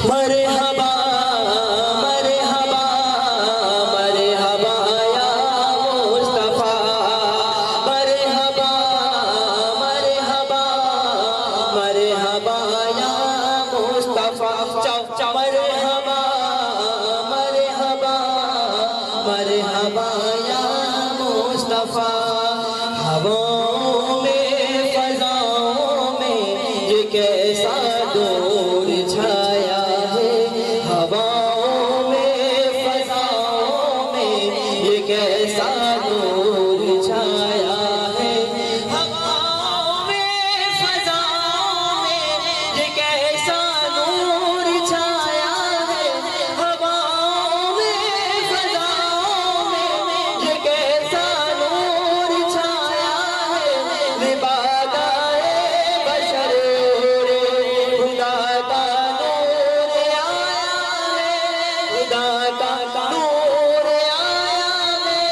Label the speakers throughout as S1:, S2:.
S1: مرحبا مرحبا مرحبا یا مصطفیٰ مرحبا مرحبا مرحبا یا مصطفیٰ مرحبا مرحبا مرحبا یا مصطفیٰ ہواؤں میں فضاؤں میں یہ کیسا دور چھایا ہے ہواؤں میں فضاؤں میں یہ کیسا دور چھایا ہے ہواؤں میں فضاؤں میں یہ کیسا نور چھایا ہے ہواؤں میں فضاؤں میں یہ کیسا نور چھایا ہے لبادائے بشر خدا کا نور آیا ہے خدا کا نور آیا ہے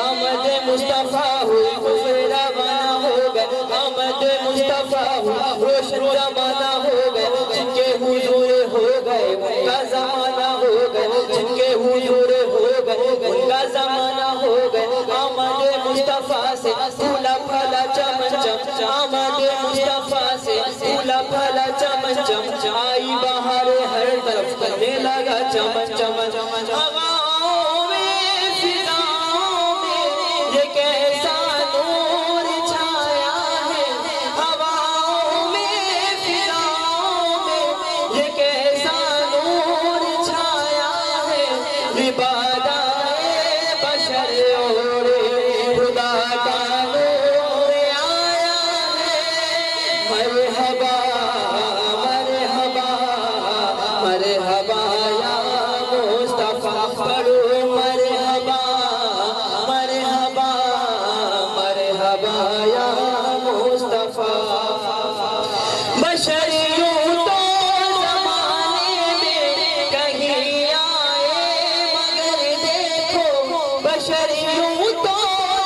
S1: آمد مصطفیٰ ہوئی خوش روانہ ہو گئے آمد مصطفیٰ ہوئی روشن زمانہ ہو گئے جن کے حضور ہو گئے ان کا زمانہ ہو گئے جن کے حضور ہو گئے ان کا زمانہ ہو گئے آمد مصطفیٰ سے پھولا پھلا چمن چم آمد مصطفیٰ سے پھولا پھلا چمن چم آئی بہار ہر طرف کرنے لگا چمن چمن ہواؤں میں فضاؤں میں یہ کیسا نور چھایا ہے ہواؤں میں فضاؤں میں یہ کیسا نور چھایا ہے لبادائے بشر اور خدا کا نور آیا ہے مرحبا مرحبا مرحبا یا مصطفیٰ پڑھو مرحبا مرحبا مرحبا یا مصطفیٰ بشریوں تو زمانے میں کہیں آئے مگر دیکھو بشریوں تو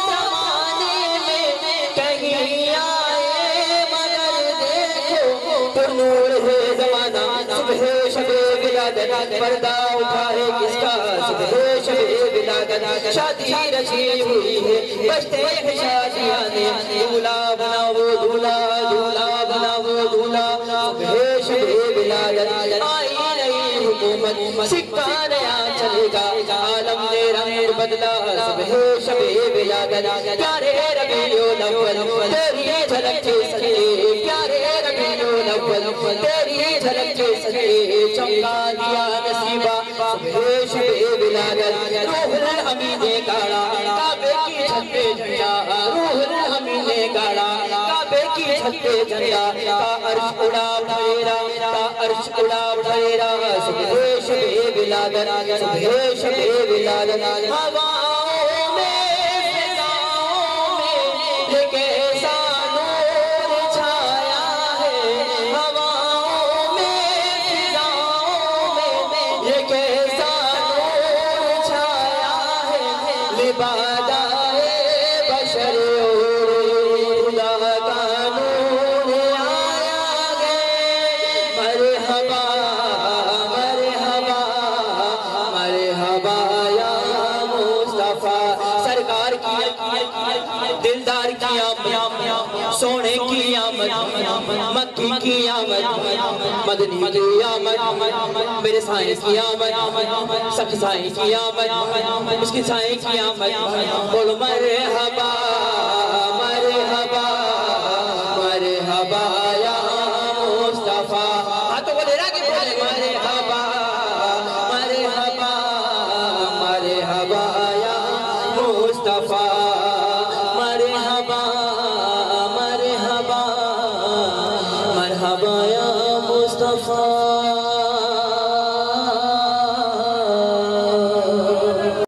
S1: زمانے میں کہیں آئے مگر دیکھو پر نور ہے زمانہ صبح شب ولادت پردہ اٹھا ہے کس کا صبح شب ولادت شادی رچی ہوئی ہے بجتے ہیں شادیاں نے دولہا بنا وہ دولہا دولہا بنا وہ دولہا صبح شب ولادت آئی نئی حکومت سکہ نیا چلے گا عالم نے رنگ بدلا صبح شب ولادت پیارے ربیع الاول تیری جھلک کے صدقے پیارے ربیع الاول تیری جھلک کے صدقے چمکا دیا نصیبہ صبح شب ولادت روح الامین نے گاڑا کعبے کی چھت پہ جھنڈا روح الامین نے گاڑا کعبے کی چھت پہ جھنڈا کا عرش اڑا بھیرا کا عرش اڑا بھیرا صبح شب ولادت صبح شب ولادت ہواؤں میں فضاؤں میں یہ کیسا نور چھایا ہے ہواؤں میں فضاؤں میں یہ کیسا نور چھایا ہے لبادائے بشر اور خدا کا نور آیا ہے مرحبا مرحبا مرحبا یا مصطفیٰ سرکار کی دلدار کی آمد سونے کی آمد مکی کی آمد مدنی کی آمد میرے سائیں کی آمد سخت سائیں کی آمد مشکل سائیں کی آمد بولو مرحبا